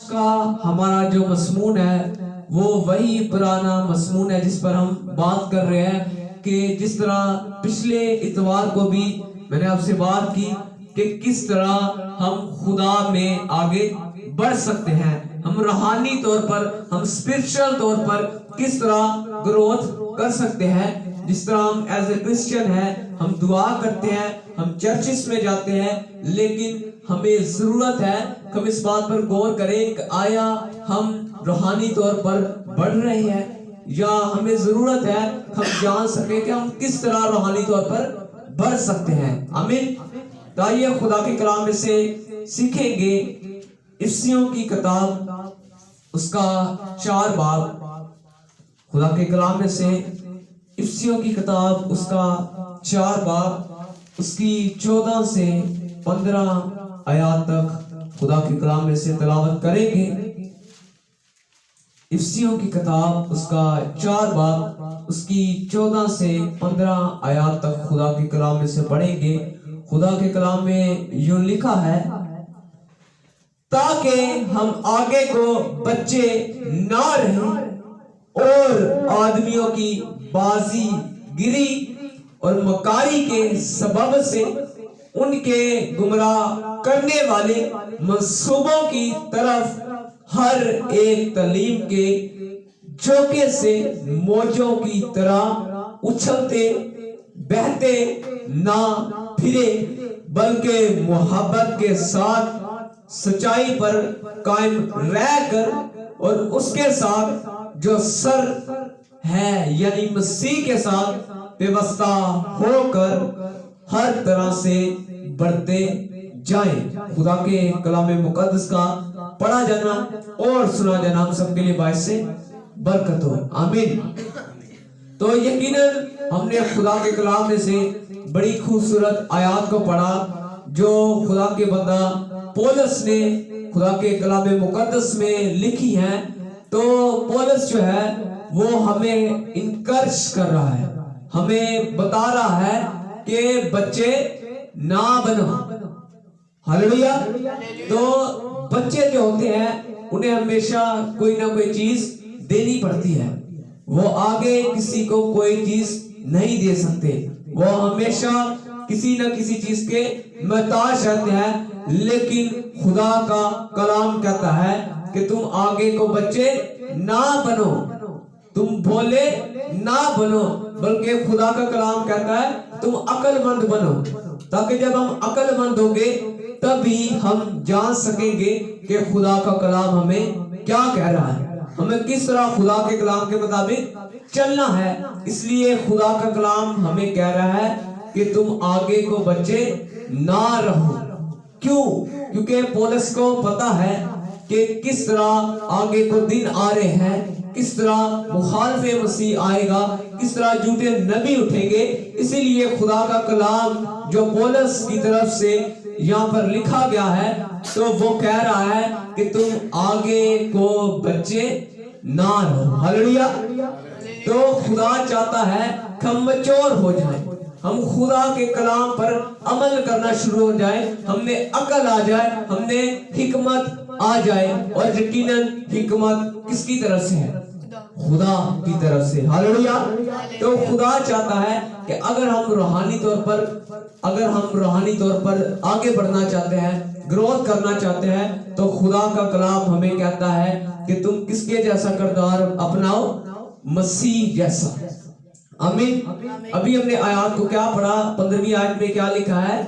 کا ہمارا جو مضمون ہے وہ وہی پرانا مضمون ہے جس پر ہم بات کر رہے ہیں کہ جس طرح پچھلے اتوار کو بھی میں نے آپ سے بات کی کہ کس طرح ہم خدا میں آگے بڑھ سکتے ہیں، ہم روحانی طور پر، ہم اسپرچل طور پر کس طرح گروتھ کر سکتے ہیں۔ جس طرح ہم ایز اے کرسچن ہیں، ہم دعا کرتے ہیں، ہم چرچز میں جاتے ہیں، لیکن ہمیں ضرورت ہے کہ ہم اس بات پر غور کریں کہ آیا ہم روحانی طور پر بڑھ رہے ہیں، یا ہمیں ضرورت ہے ہم جان سکیں کہ ہم کس طرح روحانی طور پر بڑھ سکتے ہیں۔ آمین۔ تو آئیے خدا کے کلام میں سے سیکھیں گے افسیوں کی کتاب اس کا 4 باب، خدا کے کلام میں سے افسیوں کی کتاب اس کا 4 باب، اس کی 14 سے 15 آیات تک خدا کے کلام میں سے تلاوت کریں گے۔ افسیوں کی کتاب اس کا 4 باب، اس کی 14 سے 15 آیات تک خدا کے کلام میں سے پڑھیں گے۔ خدا کے کلام میں یوں لکھا ہے، تاکہ ہم آگے کو بچے نہ رہیں اور آدمیوں کی بازی گری اور مکاری کے سبب سے ان کے گمراہ کرنے والے منصوبوں کی طرف ہر ایک تعلیم کے جھونکے سے موجوں کی طرح اچھلتے بہتے نہ پھرے، بلکہ محبت کے ساتھ سچائی پر قائم رہ کر اور اس کے ساتھ جو سر ہے یعنی مسیح کے ساتھ پیوستہ ہو کر ہر طرح سے بڑھتے جائیں۔ خدا کے کلام مقدس کا پڑھا جانا اور سنا جانا ہم سب کے لیے باعث سے برکت ہو، آمین۔ تو یقیناً ہم نے خدا کے کلام میں سے بڑی خوبصورت آیات کو پڑھا جو خدا کے بندہ پولس نے خدا کے کلام مقدس میں لکھی ہیں۔ تو پولس جو ہے وہ ہمیں انکرج کر رہا ہے، ہمیں بتا رہا ہے کہ بچے نہ بنو، ہلیلویا۔ تو بچے جو ہوتے ہیں انہیں ہمیشہ کوئی نہ کوئی چیز دینی پڑتی ہے، وہ آگے کسی کو کوئی چیز نہیں دے سکتے، وہ ہمیشہ کسی نہ کسی چیز کے محتاج رہتے ہیں۔ لیکن خدا کا کلام کہتا ہے کہ تم آگے کو بچے نہ بنو، تم بولے نہ بنو، بلکہ خدا کا کلام کہتا ہے تم عقل مند بنو، تاکہ جب ہم عقل مند ہوں گے تبھی ہم جان سکیں گے کہ خدا کا کلام ہمیں کیا کہہ رہا ہے، ہمیں کس طرح خدا کے کلام کے مطابق چلنا ہے۔ اس لیے خدا کا کلام ہمیں کہہ رہا ہے کہ تم آگے کو بچے نہ رہو۔ کیوں؟ کیونکہ پولس کو پتا ہے کہ کس طرح آگے کو دن آ رہے ہیں، کس طرح مخالف مسیح آئے گا، کس طرح جھوٹے نبی اٹھیں گے۔ اسی لیے خدا کا کلام جو پولس کی طرف سے یہاں پر لکھا گیا ہے تو وہ کہہ رہا ہے کہ تم آگے کو بچے نہ رہو، ہلیلویا۔ تو خدا چاہتا ہے کہ ہم میچور ہو جائیں، ہم خدا کے کلام پر عمل کرنا شروع ہو جائے، ہم میں عقل آ جائے، ہم میں حکمت آ جائے۔ اور یقیناً حکمت کس کی طرف سے ہے؟ خدا کی طرف سے، ہلیلویا۔ تو خدا چاہتا ہے کہ اگر ہم روحانی طور پر آگے بڑھنا چاہتے ہیں، گروتھ کرنا چاہتے ہیں، تو خدا کا کلام ہمیں کہتا ہے کہ تم کس کے جیسا کردار اپناؤ؟ مسیح جیسا، آمین۔ ابھی ہم نے آیات کو کیا پڑھا؟ 15ویں آیت میں کیا لکھا ہے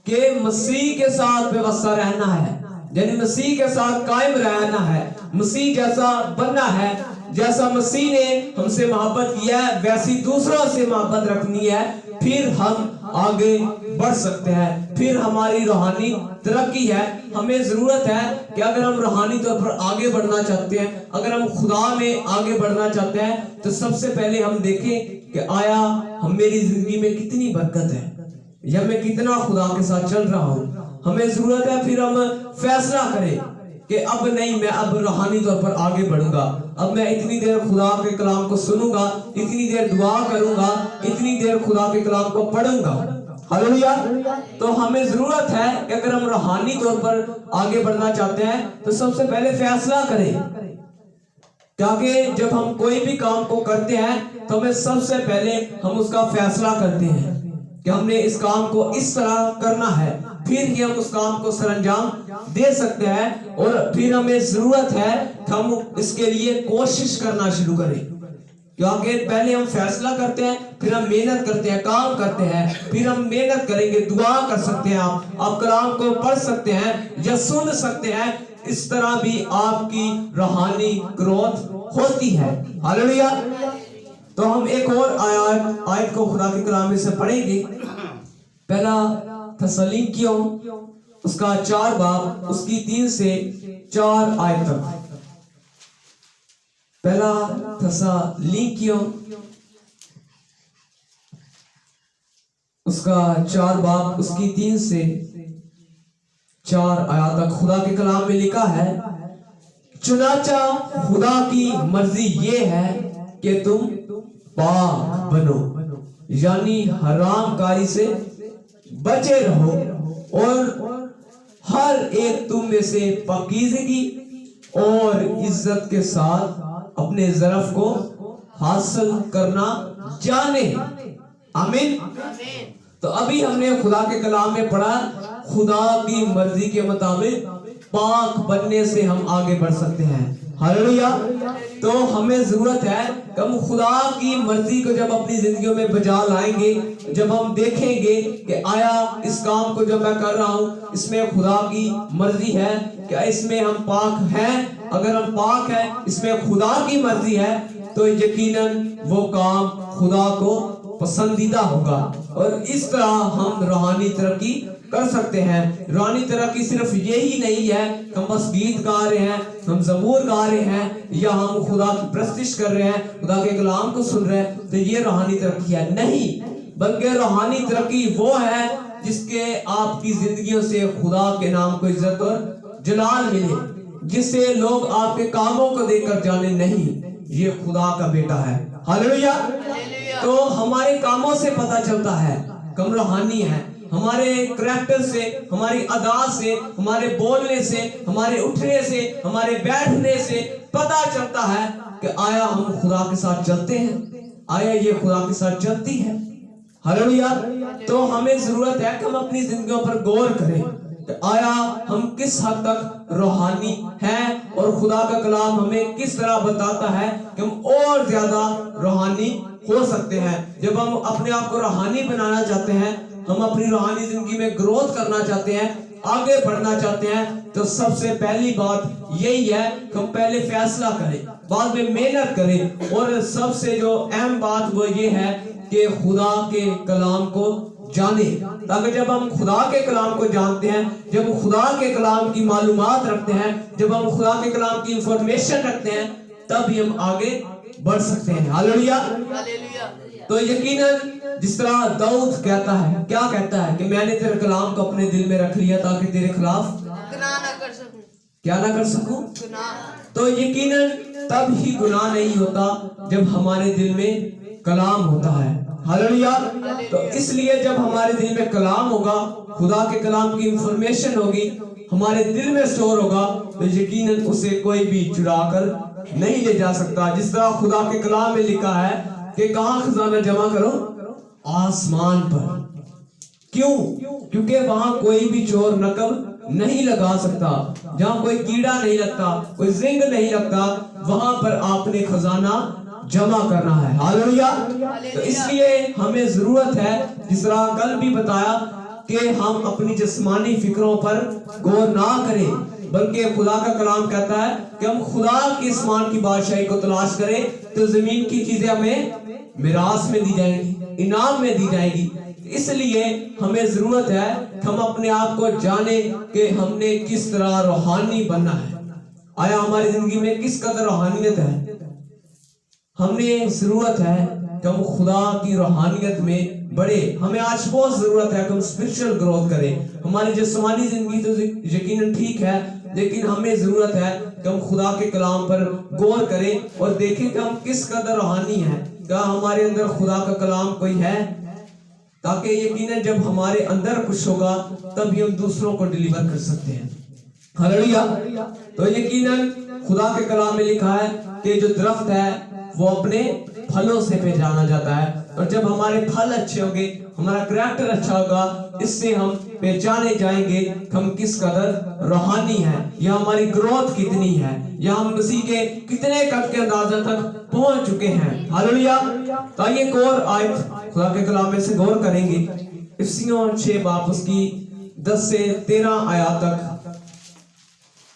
کہ مسیح کے ساتھ پیوستہ رہنا ہے، یعنی مسیح کے ساتھ قائم رہنا ہے، مسیح جیسا بننا ہے۔ جیسا مسیح نے ہم سے محبت کیا ہے ویسی دوسروں سے محبت رکھنی ہے، پھر ہم آگے بڑھ سکتے ہیں، پھر ہماری روحانی ترقی ہے۔ ہمیں ضرورت ہے کہ اگر ہم روحانی طور پر آگے بڑھنا چاہتے ہیں، اگر ہم خدا میں آگے بڑھنا چاہتے ہیں، تو سب سے پہلے ہم دیکھیں کہ آیا میری زندگی میں کتنی برکت ہے، یا میں کتنا خدا کے ساتھ چل رہا ہوں۔ ہمیں ضرورت ہے پھر ہم فیصلہ کریں کہ اب نہیں، میں اب روحانی طور پر آگے بڑھوں گا، اب میں اتنی دیر خدا کے کلام کو سنوں گا، اتنی دیر دعا کروں گا، اتنی دیر خدا کے کلام کو پڑھوں گا، हालेलुया। तो हमें जरूरत है कि अगर हम रूहानी तौर पर आगे बढ़ना चाहते हैं तो सबसे पहले फैसला करें, क्योंकि जब हम कोई भी काम को करते हैं तो हमें सबसे पहले हम उसका फैसला करते हैं कि हमने इस काम को इस तरह करना है, फिर ही हम उस काम को सरंजाम दे सकते हैं। और फिर हमें जरूरत है कि हम इसके लिए कोशिश करना शुरू करें, क्योंकि पहले हम फैसला करते हैं, फिर हम मेहनत करते हैं, काम करते हैं, फिर हम मेहनत करेंगे, दुआ कर सकते हैं, आप कलाम को पढ़ सकते हैं या सुन सकते हैं। इस तरह भी आपकी रूहानी ग्रोथ होती है। हालेलुया। तो हम एक और आयत को खुदा के कलाम में से पढ़ेंगे। पहला थस्सलुनीकियों उसका 4 बाब उसकी 3 से 4 आयत तक। पहला थस्सलुनीकियों उसका 4 बाब उसकी 3 से 4 आयत तक खुदा के कलाम में लिखा है, चुनाचा खुदा की मर्जी ये है कि तुम पाक बनो, यानी हराम कारी से बचे रहो, और हर एक तुम में से पाकीज़गी और इज्जत के साथ अपने ज़रफ़ को हासिल करना जाने। आमीन। तो अभी हमने खुदा के कलाम में पढ़ा, खुदा की मर्जी के मुताबिक पाक बनने से हम आगे बढ़ सकते हैं। हालेलुया। तो हमें जरूरत है कि हम खुदा की मर्जी को जब अपनी जिंदगियों में बजा लाएंगे, जब हम देखेंगे कि आया इस काम को जब मैं कर रहा हूँ इसमें खुदा की मर्जी है, क्या इसमें हम पाक हैं? अगर हम पाक हैं, इसमें खुदा की मर्जी है, तो यकीनन वो काम खुदा को पसंदीदा होगा। और इस तरह हम रूहानी तरक्की कर सकते हैं। रूहानी तरक्की सिर्फ यही नहीं है कि हम बस गीत गा रहे हैं, हम ज़बूर गा रहे हैं, या हम खुदा की प्रस्तिश कर रहे हैं, खुदा के कलाम को सुन रहे हैं, तो ये रूहानी तरक्की है। नहीं, बल्कि रूहानी तरक्की वो है जिसके आपकी जिंदगियों से खुदा के नाम को इज्जत और जलाल मिले, जिससे लोग आपके कामों को देखकर जाने नहीं ये खुदा का बेटा है। हालेलुया। तो हमारे कामों से पता चलता है कि हम रूहानी हैं। हमारे करैक्टर से, हमारी अदा से, हमारे बोलने से, हमारे उठने से, हमारे बैठने से पता चलता है कि आया हम खुदा के साथ चलते हैं, आया ये खुदा के साथ चलती है। हालेलुया। तो हमें जरूरत है कि हम अपनी जिंदगियों पर गौर करें कि आया हम किस हद तक रूहानी हैं, और खुदा का कलाम हमें किस तरह बताता है कि हम और ज्यादा रूहानी हो सकते हैं। जब हम अपने आप को रूहानी बनाना चाहते हैं, हम अपनी रूहानी जिंदगी में ग्रोथ करना चाहते हैं, आगे बढ़ना चाहते हैं, तो सबसे पहली बात यही है कि हम पहले फैसला करें, बाद में मेहनत करें, और सबसे जो अहम बात वो ये है कि खुदा के कलाम को जाने। ताकि जब हम खुदा के कलाम को जानते हैं, जब हम खुदा के कलाम की मालूमात रखते हैं, जब हम खुदा के कलाम की इंफॉर्मेशन रखते हैं, तब ही हम आगे बढ़ सकते हैं। हालेलुया। तो यकीनन जिस तरह दाऊद कहता है, क्या कहता है कि मैंने तेरे कलाम को अपने दिल में रख लिया ताकि तेरे खिलाफ गुनाह ना कर सकूं। क्या ना कर सकूं? तो यकीनन तब ही गुनाह नहीं होता जब हमारे दिल में कलाम होता है। हालेलुया। तो इसलिए जब हमारे दिल में कलाम होगा, खुदा के कलाम की इंफॉर्मेशन होगी, हमारे दिल में स्टोर होगा, तो यकीनन उसे कोई भी चुरा कर नहीं ले जा सकता। जिस तरह खुदा के कलाम में लिखा है कि कहाँ खजाना जमा करो? आसमान पर। क्यों? क्योंकि वहां कोई भी चोर नकब नहीं लगा सकता, जहां कोई कीड़ा नहीं लगता, कोई जिंग नहीं लगता, वहां पर आपने खजाना जमा करना है। हालेलुया। तो इसलिए हमें जरूरत है, जिस तरह कल भी बताया, कि हम अपनी जिस्मानी फिक्रों पर गौर ना करें, बल्कि खुदा का कलाम कहता है कि हम खुदा की आसमान की बादशाही को तलाश करें, तो जमीन की चीजें हमें मिरास में दी जाएंगी, इनाम में दी जाएगी। इसलिए हमें जरूरत है कि हम अपने आप को जाने कि हमने किस तरह रूहानी बनना है, आया हमारी जिंदगी में किस कदर रूहानियत है। हमने जरूरत है कि हम खुदा की रूहानियत में बढ़े। हमें आज बहुत जरूरत है कि हम स्पिरिचुअल ग्रोथ करें। हमारी जिस्मानी जिंदगी तो यकीनन ठीक है, लेकिन हमें जरूरत है कि हम खुदा के कलाम पर गौर करें और देखें कि हम किस कदर रूहानी हैं। क्या हमारे अंदर खुदा का कलाम कोई है? ताकि यकीनन जब हमारे अंदर कुछ होगा तभी हम दूसरों को डिलीवर कर सकते हैं। हालेलुया। तो यकीनन खुदा के कलाम में लिखा है कि जो दरख्त है वो अपने फलों से पहचाना जाता है, और जब हमारे फल अच्छे होंगे, हमारा करैक्टर अच्छा होगा, इससे हम पहचाने जाएंगे हम किस कदर रूहानी है, या हमारी ग्रोथ कितनी है, या हम मसीह के कितने कद के अंदाजा तक पहुंच चुके हैं। हालेलुया। तो आइए एक और आयत खुदा के कलाम में से गौर करेंगे, इफिसियों 6 बाब उसकी 10 से 13 आयत तक।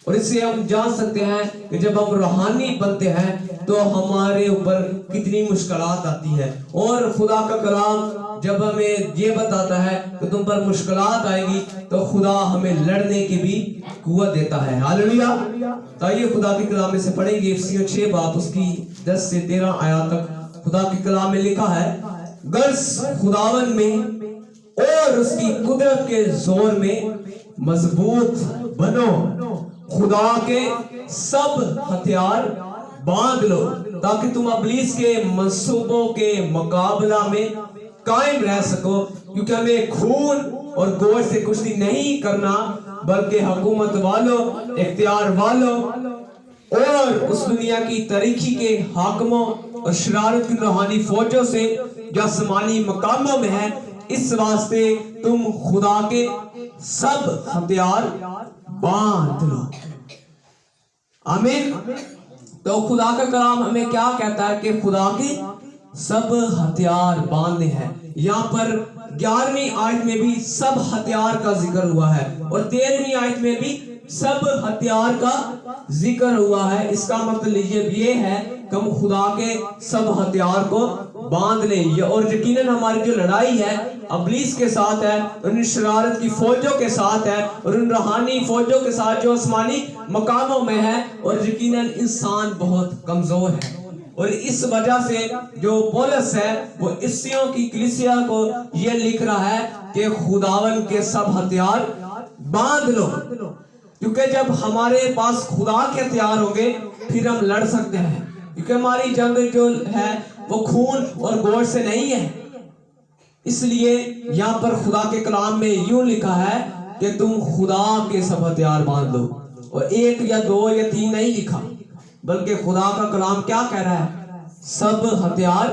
और इससे हम जान सकते हैं कि जब हम रूहानी बनते हैं तो हमारे ऊपर कितनी मुश्किलात आती है। और खुदा का कलाम जब हमें ये बताता है कि तुम पर मुश्किलात आएगी, तो खुदा हमें लड़ने की भी कुव्वत देता है। हालेलुया। तो आइए खुदा के कलाम में से पढ़ेंगे इफिसियों 6 बाब उसकी 10 से 13 आयत तक। खुदा के कलाम में लिखा है, गर्ज खुदावन में और उसकी कुदरत के जोर में मजबूत बनो, खुदा के सब हथियार बांध लो, ताकि तुम इब्लीस के मंसूबों के मुकाबला में कायम रह सको, क्योंकि हमें खून और गोश्त से कुश्ती नहीं करना, बल्कि हुकूमत वालों, इख्तियार वालों और उस दुनिया की तारीकी के हाकिमों और शरारत की रूहानी फौजों से जो आसमानी मकामों में है। इस वास्ते तुम खुदा के सब हथियार बांध लो। आमीन। तो खुदा का कलाम हमें क्या कहता है कि खुदा के सब हथियार बांधने हैं। यहाँ पर 11वीं आयत में भी सब हथियार का जिक्र हुआ है, और 13वीं आयत में भी सब हथियार का जिक्र हुआ है। इसका मतलब ये है कि हम खुदा के सब हथियार को बांध लें, और यकीनन हमारी जो लड़ाई है इब्लीस के साथ है, उन शरारत की फौजों के साथ है, और उन रूहानी फौजों के साथ जो आसमानी मकामों में है। और यकीनन इंसान बहुत कमजोर है, और इस वजह से जो पौलुस है वो इफिसियों की कलीसिया को ये लिख रहा है कि खुदावन के सब हथियार बांध लो, क्योंकि जब हमारे पास खुदा के हथियार होंगे फिर हम लड़ सकते हैं। क्योंकि हमारी जंग जो है वो खून और गोश्त से नहीं है। इसलिए यहाँ पर खुदा के कलाम में यूं लिखा है कि तुम खुदा के सब हथियार बांध लो, और 1 या 2 या 3 नहीं लिखा, बल्कि खुदा का कलाम क्या कह रहा है, सब हथियार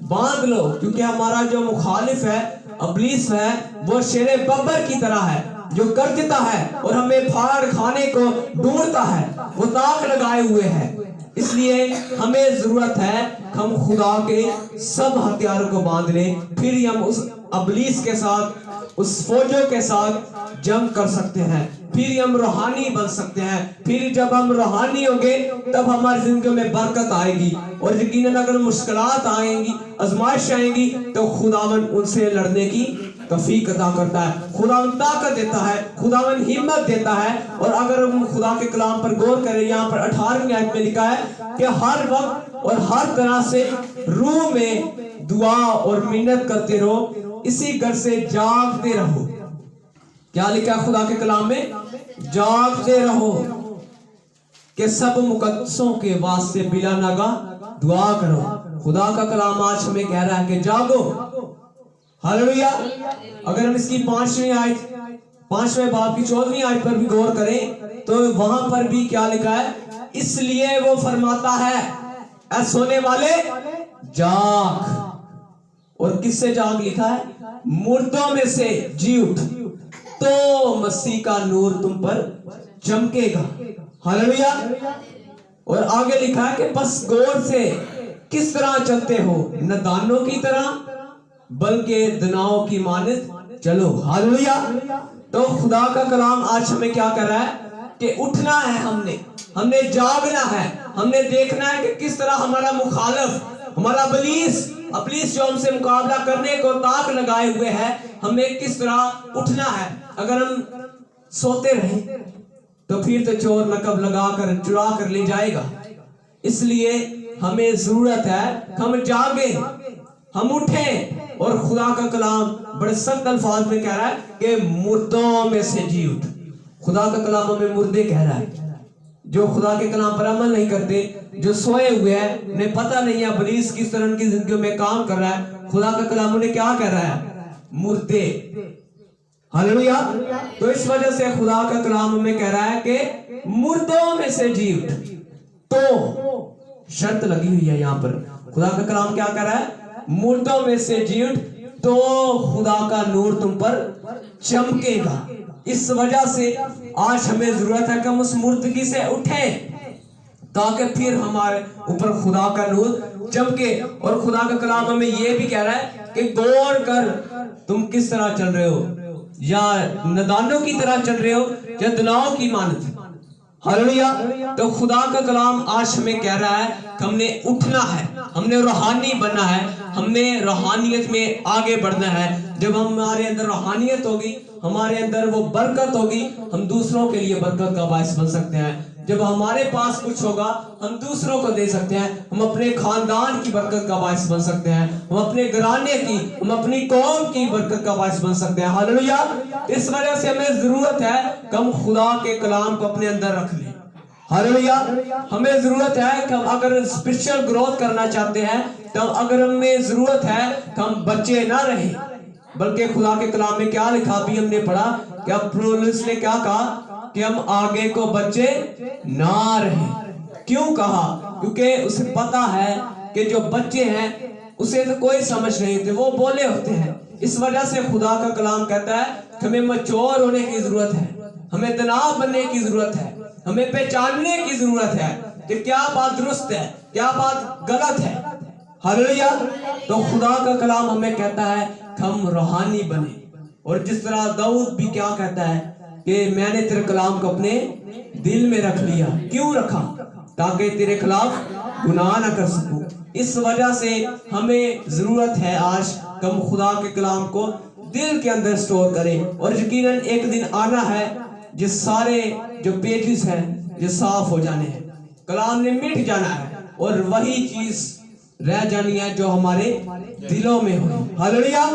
बांध लो। क्योंकि हमारा जो मुखालिफ है इब्लीस है, वो शेरे बब्बर की तरह है, जो गर्जता है और हमें फाड़ खाने को ढूंढता है, वो ताक लगाए हुए है। इसलिए हमें जरूरत है हम खुदा के सब हथियारों को बांध लें, फिर ही हम उस इब्लीस के साथ, उस फौजों के साथ जंग कर सकते हैं, फिर ही हम रूहानी बन सकते हैं। फिर जब हम रूहानी होंगे तब हमारी जिंदगी में बरकत आएगी, और यकीनन अगर मुश्किलात आएंगी, आजमाइश आएंगी, तो खुदावन उनसे लड़ने की तौफीक अता करता है, खुदावन ताकत देता है, खुदावन हिम्मत देता है। और अगर हम खुदा के कलाम पर गौर करें, यहाँ पर 18वीं आयत में लिखा है कि हर वक्त और हर तरह से रूह में दुआ और मिन्नत करते रहो, इसी घर से जागते रहो। क्या लिखा है खुदा के कलाम में? जागते रहो कि सब मुकद्दसों के वास्ते बिला नागा दुआ करो। खुदा का कलाम आज हमें कह रहा है कि जागो। हालेलुया। अगर हम इसकी 5वें बाब की 14वीं आयत पर भी गौर करें तो वहां पर भी क्या लिखा है? इसलिए वो फरमाता है, ऐ सोने वाले जाग। और किससे जाग लिखा है? मुर्दों में से जी उठ, तो मसीह का नूर तुम पर चमकेगा। हालेलुया। और आगे लिखा है कि बस गौर से किस तरह चलते हो, न दानों की तरह बल्कि दनाओं की मानद चलो। हालेलुया। तो खुदा का कलाम आज हमें क्या कर रहा है कि उठना है, हमने जागना है, हमने देखना है कि किस तरह हमारा मुखालिफ, हमारा इब्लीस जो हमसे मुकाबला करने को ताक लगाए हुए है, हमें किस तरह उठना है। अगर हम सोते रहे तो फिर तो चोर नकब लगा कर चुरा कर ले जाएगा। इसलिए हमें जरूरत है हम जागे, हम उठें। और खुदा का कलाम बड़े सख्त अल्फाज में कह रहा है कि मुर्दों में से जी उठ। खुदा का कलाम हमें मुर्दे कह रहा है, जो खुदा के कलाम पर अमल नहीं करते, जो सोए हुए हैं, उन्हें पता नहीं है इब्लीस किस तरह की जिंदगी में काम कर रहा है। खुदा का कलाम उन्हें क्या कह रहा है? मुर्दे। हालेलुया। तो इस वजह से खुदा का कलाम हमें कह रहा है कि मुर्दों में से जी उठ। तो शर्त लगी हुई है यहाँ पर, खुदा का कलाम क्या कह रहा है? मुर्दों में से जी उठ तो खुदा का नूर तुम पर चमकेगा। इस वजह से आज हमें जरूरत है कि हम उस मुर्दगी से उठें ताकि फिर हमारे ऊपर खुदा का नूर चमके। और खुदा का कलाम हमें यह भी कह रहा है कि गौर कर तुम किस तरह चल रहे हो, या नदानों की तरह चल रहे हो या दनाओं की मानत। हालेलुया। तो खुदा का कलाम आज हमें कह रहा है कि हमने उठना है, हमने रूहानी बनना है, हमने रूहानियत में आगे बढ़ना है। जब हमारे अंदर रूहानियत होगी, हमारे अंदर वो बरकत होगी, हम दूसरों के लिए बरकत का बायस बन सकते हैं। जब हमारे पास कुछ होगा हम दूसरों को दे सकते हैं, हम अपने खानदान की बरकत का बायस बन सकते हैं, हम अपने घराने की, हम अपनी कौम की बरकत का बायस बन सकते हैं। हालेलुया। इस वजह से हमें जरूरत है कि हम खुदा के कलाम को अपने अंदर रख लें। हालेलुया। हमें जरूरत है कि हम अगर स्पिरिचुअल ग्रोथ करना चाहते हैं तो अगर हमें जरूरत है कि हम बच्चे ना रहें, बल्कि खुदा के कलाम में क्या लिखा भी हमने पढ़ा कि पौलुस ने क्या कहा कि हम आगे को बच्चे ना रहें। क्यों कहा? क्योंकि उसे पता है कि जो बच्चे हैं उसे तो कोई समझ नहीं होते, वो बोले होते हैं। इस वजह से खुदा का कलाम कहता है कि हमें मैच्योर होने की जरूरत है, हमें तनाव बनने की जरूरत है, हमें पहचानने की जरूरत है कि क्या बात दुरुस्त है, क्या बात गलत है। हालेलुया। तो खुदा का कलाम हमें कहता है कि हम रूहानी बने। और जिस तरह दाऊद भी क्या कहता है कि मैंने तेरे कलाम को अपने दिल में रख लिया। क्यों रखा? ताकि तेरे खिलाफ गुनाह न कर सकूं। इस वजह से हमें जरूरत है आज कि हम खुदा के कलाम को दिल के अंदर स्टोर करें। और यकीनन एक दिन आना है जिस सारे जो पेजेस हैं ये साफ हो जाने हैं, कलाम ने मिट जाना है और वही चीज रह जानी है जो हमारे दिलों में हो। हालेलुया।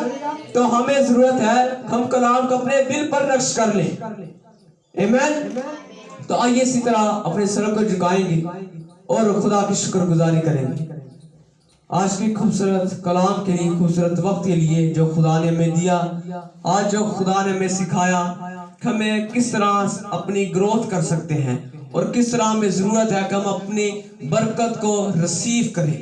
तो हमें जरूरत है हम कलाम को अपने दिल पर नक्श कर लें। आमीन। तो आइए इसी तरह अपने सर को झुकाएंगे और खुदा की शुक्रगुजारी करेंगे आज की खूबसूरत कलाम के लिए, खूबसूरत वक्त के लिए जो खुदा ने हमें दिया। आज जो खुदा ने हमें सिखाया हमें किस तरह अपनी ग्रोथ कर सकते हैं और किस तरह हमें जरूरत है कि हम अपनी बरकत को रिसीव करें।